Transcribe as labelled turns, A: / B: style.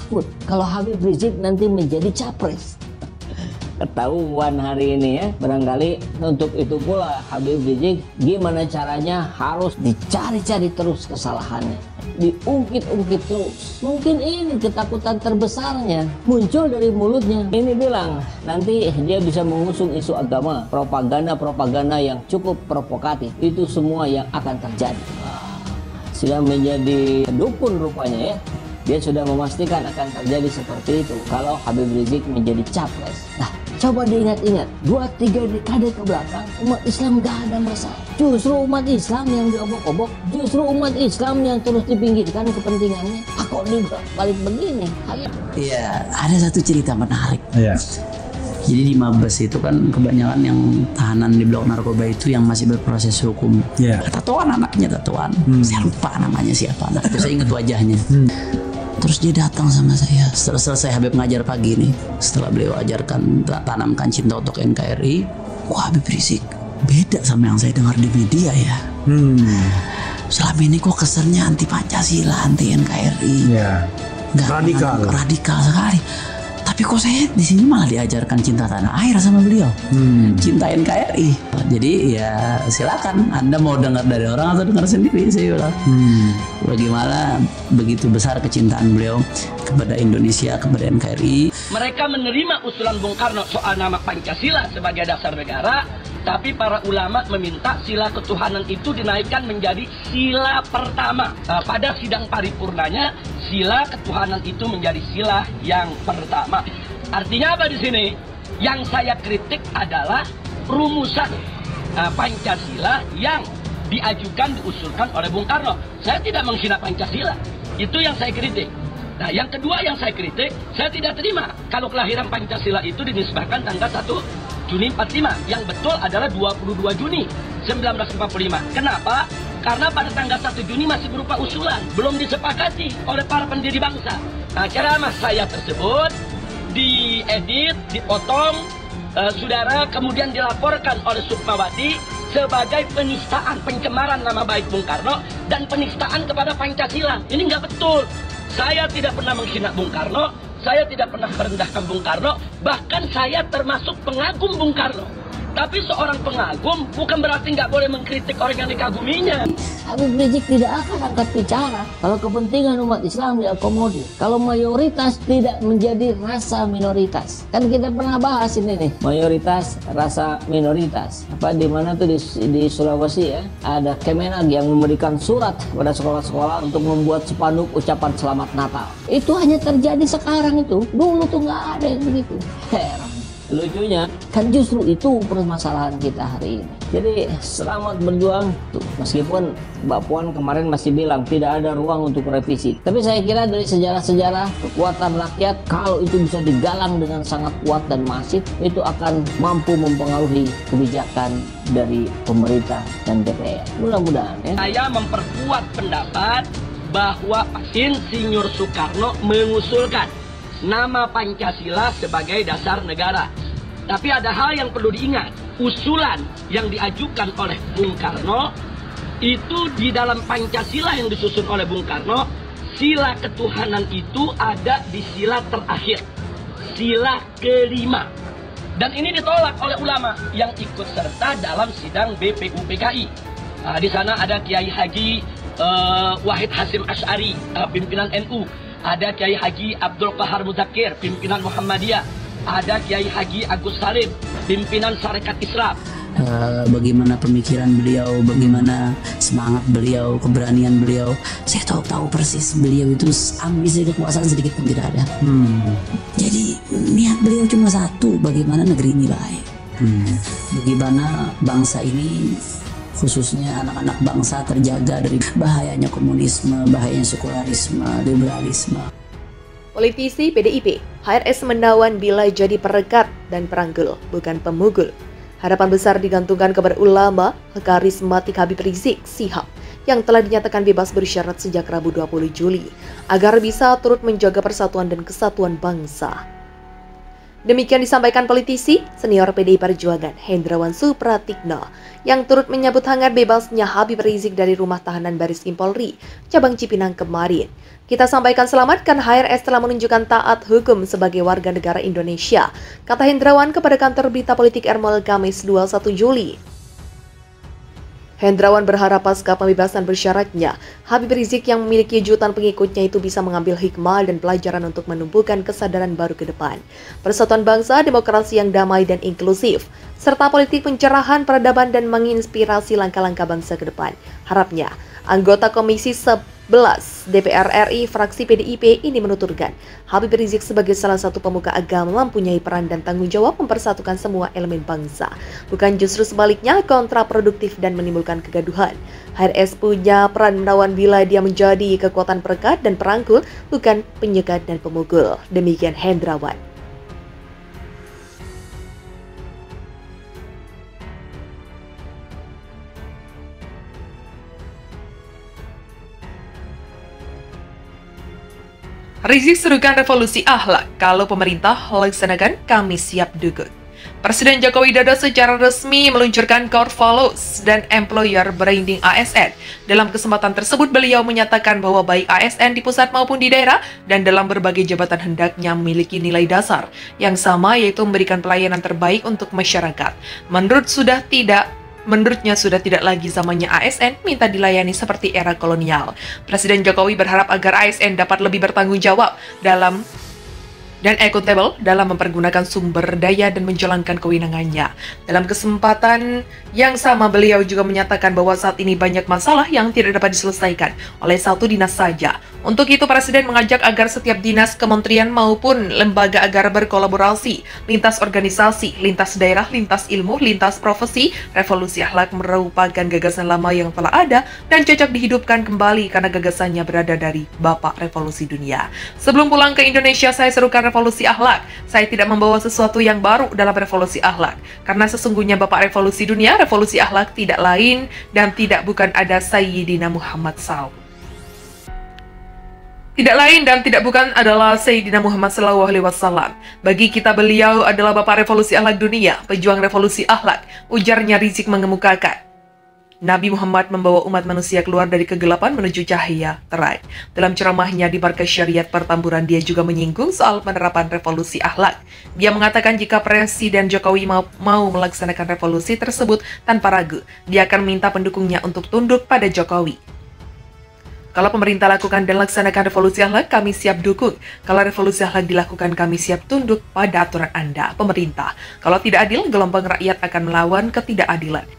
A: takut kalau Habib Rizik nanti menjadi capres. Ketahuan hari ini ya, barangkali untuk itu pula Habib Rizik gimana caranya harus dicari-cari terus kesalahannya, diungkit-ungkit terus. Mungkin ini ketakutan terbesarnya muncul dari mulutnya. Ini bilang nanti dia bisa mengusung isu agama, propaganda yang cukup provokatif. Itu semua yang akan terjadi. Sudah menjadi dukun rupanya ya. Dia sudah memastikan akan terjadi seperti itu kalau Habib Rizik menjadi capres. Nah, coba diingat-ingat, 2-3 dekade ke belakang umat Islam gak ada masalah. Justru umat Islam yang diobok-obok, justru umat Islam yang terus dipinggirkan kepentingannya. Kok balik begini?
B: Iya, ada satu cerita menarik.
C: Iya.
B: Jadi di Mabes itu kan kebanyakan yang tahanan di blok narkoba itu yang masih berproses hukum.
C: Iya.
B: Tatoan anaknya, tatoan. Saya lupa namanya siapa, anak itu saya ingat wajahnya. Terus dia datang sama saya setelah selesai Habib ngajar pagi nih. Setelah beliau ajarkan, tanamkan cinta untuk NKRI. Wah, Habib Rizik beda sama yang saya dengar di media ya. Selama ini kok kesannya anti Pancasila, anti NKRI.
C: Iya.
B: Radikal sekali. Tapi kok saya di sini malah diajarkan cinta tanah air sama beliau, cinta NKRI. Jadi ya silakan, Anda mau dengar dari orang atau dengar sendiri, saya bilang. Bagaimana begitu besar kecintaan beliau kepada Indonesia, kepada NKRI.
D: Mereka menerima usulan Bung Karno soal nama Pancasila sebagai dasar negara, tapi para ulama meminta sila ketuhanan itu dinaikkan menjadi sila pertama. Pada sidang paripurnanya, sila ketuhanan itu menjadi sila yang pertama. Artinya apa di sini? Yang saya kritik adalah rumusan Pancasila yang diusulkan oleh Bung Karno. Saya tidak menghina Pancasila. Itu yang saya kritik. Nah, yang kedua yang saya kritik, saya tidak terima kalau kelahiran Pancasila itu dinisbahkan tanggal 1 Juni 45. Yang betul adalah 22 Juni 1945. Kenapa? Karena pada tanggal 1 Juni masih berupa usulan, belum disepakati oleh para pendiri bangsa. Nah, ceramah saya tersebut diedit, dipotong, saudara, kemudian dilaporkan oleh Sukmawati sebagai penistaan, pencemaran nama baik Bung Karno dan penistaan kepada Pancasila. Ini nggak betul. Saya tidak pernah menghina Bung Karno, saya tidak pernah merendahkan Bung Karno, bahkan saya termasuk pengagum Bung Karno. Tapi seorang pengagum bukan berarti nggak boleh mengkritik orang yang dikaguminya.
A: Habib Rizik tidak akan angkat bicara kalau kepentingan umat Islam diakomodir, kalau mayoritas tidak menjadi rasa minoritas. Kan kita pernah bahas ini nih, mayoritas rasa minoritas. Apa di mana tuh di Sulawesi ya, ada Kemenag yang memberikan surat kepada sekolah-sekolah untuk membuat spanduk ucapan selamat Natal. Itu hanya terjadi sekarang itu, dulu tuh nggak ada yang begitu. Heran. Lucunya kan justru itu permasalahan kita hari ini. Jadi selamat berjuang tuh, meskipun Mbak Puan kemarin masih bilang tidak ada ruang untuk revisi. Tapi saya kira dari sejarah-sejarah kekuatan rakyat, kalau itu bisa digalang dengan sangat kuat dan masif, itu akan mampu mempengaruhi kebijakan dari pemerintah dan DPR. Mudah-mudahan ya.
D: Saya memperkuat pendapat bahwa Insinyur Soekarno mengusulkan nama Pancasila sebagai dasar negara. Tapi ada hal yang perlu diingat. Usulan yang diajukan oleh Bung Karno itu di dalam Pancasila yang disusun oleh Bung Karno, sila ketuhanan itu ada di sila terakhir, sila kelima. Dan ini ditolak oleh ulama yang ikut serta dalam sidang BPUPKI. Di sana ada Kiai Haji Wahid Hasyim Asy'ari, pimpinan NU. Ada Kiai Haji Abdul Qahar Muzakir, pimpinan Muhammadiyah. Ada Kiai Haji Agus Salim, pimpinan Sarekat Islam.
B: Bagaimana pemikiran beliau, bagaimana semangat beliau, keberanian beliau. Saya tahu persis beliau itu ambisi kekuasaan sedikit pun tidak ada. Jadi niat beliau cuma satu, bagaimana negeri ini baik. Bagaimana bangsa ini, khususnya anak-anak bangsa, terjaga dari bahayanya komunisme, bahayanya sekularisme, liberalisme.
E: Politisi PDIP, HRS menawan bila jadi perekat dan peranggul, bukan pemugul. Harapan besar digantungkan kepada ulama karismatik Habib Rizik Syihab yang telah dinyatakan bebas bersyarat sejak Rabu 20 Juli agar bisa turut menjaga persatuan dan kesatuan bangsa. Demikian disampaikan politisi senior PDI Perjuangan Hendrawan Supratikno yang turut menyambut hangat bebasnya Habib Rizik dari rumah tahanan Bariskim Polri, cabang Cipinang kemarin. Kita sampaikan selamat karena HRS telah menunjukkan taat hukum sebagai warga negara Indonesia, kata Hendrawan kepada kantor berita politik Ermol Kamis 21 Juli. Hendrawan berharap pasca pembebasan bersyaratnya, Habib Rizik yang memiliki jutaan pengikutnya itu bisa mengambil hikmah dan pelajaran untuk menumbuhkan kesadaran baru ke depan. Persatuan bangsa, demokrasi yang damai dan inklusif, serta politik pencerahan, peradaban dan menginspirasi langkah-langkah bangsa ke depan. Harapnya, anggota Komisi 11 DPR RI fraksi PDIP ini menuturkan, Habib Rizik sebagai salah satu pemuka agama mempunyai peran dan tanggung jawab mempersatukan semua elemen bangsa, bukan justru sebaliknya kontraproduktif dan menimbulkan kegaduhan. HRS punya peran menawan bila dia menjadi kekuatan perekat dan perangkul, bukan penyekat dan pemukul. Demikian Hendrawan.
C: Rizik serukan revolusi akhlak, kalau pemerintah laksanakan kami siap dukung. Presiden Joko Widodo secara resmi meluncurkan Core Values dan Employer Branding ASN. Dalam kesempatan tersebut beliau menyatakan bahwa baik ASN di pusat maupun di daerah dan dalam berbagai jabatan hendaknya memiliki nilai dasar yang sama, yaitu memberikan pelayanan terbaik untuk masyarakat. Menurutnya sudah tidak lagi zamannya ASN minta dilayani seperti era kolonial. Presiden Jokowi berharap agar ASN dapat lebih bertanggung jawab dan akuntabel dalam mempergunakan sumber daya dan menjalankan kewenangannya. Dalam kesempatan yang sama, beliau juga menyatakan bahwa saat ini banyak masalah yang tidak dapat diselesaikan oleh satu dinas saja. Untuk itu, Presiden mengajak agar setiap dinas, kementerian maupun lembaga agar berkolaborasi, lintas organisasi, lintas daerah, lintas ilmu, lintas profesi. Revolusi akhlak merupakan gagasan lama yang telah ada dan cocok dihidupkan kembali karena gagasannya berada dari Bapak Revolusi Dunia. Sebelum pulang ke Indonesia, saya serukan revolusi akhlak. Saya tidak membawa sesuatu yang baru dalam revolusi akhlak, karena sesungguhnya Bapak Revolusi Dunia, revolusi akhlak tidak lain dan tidak bukan ada Sayyidina Muhammad SAW. Tidak lain dan tidak bukan adalah Sayyidina Muhammad SAW. Bagi kita beliau adalah Bapak Revolusi Akhlak Dunia, pejuang revolusi akhlak, ujarnya Rizik mengemukakan. Nabi Muhammad membawa umat manusia keluar dari kegelapan menuju cahaya terang. Dalam ceramahnya di Markas Syariat Pertamburan, dia juga menyinggung soal penerapan revolusi akhlak. Dia mengatakan jika Presiden Jokowi mau melaksanakan revolusi tersebut tanpa ragu, dia akan meminta pendukungnya untuk tunduk pada Jokowi. Kalau pemerintah lakukan dan laksanakan revolusi akhlak, kami siap dukung. Kalau revolusi akhlak dilakukan, kami siap tunduk pada aturan Anda, pemerintah. Kalau tidak adil, gelombang rakyat akan melawan ketidakadilan.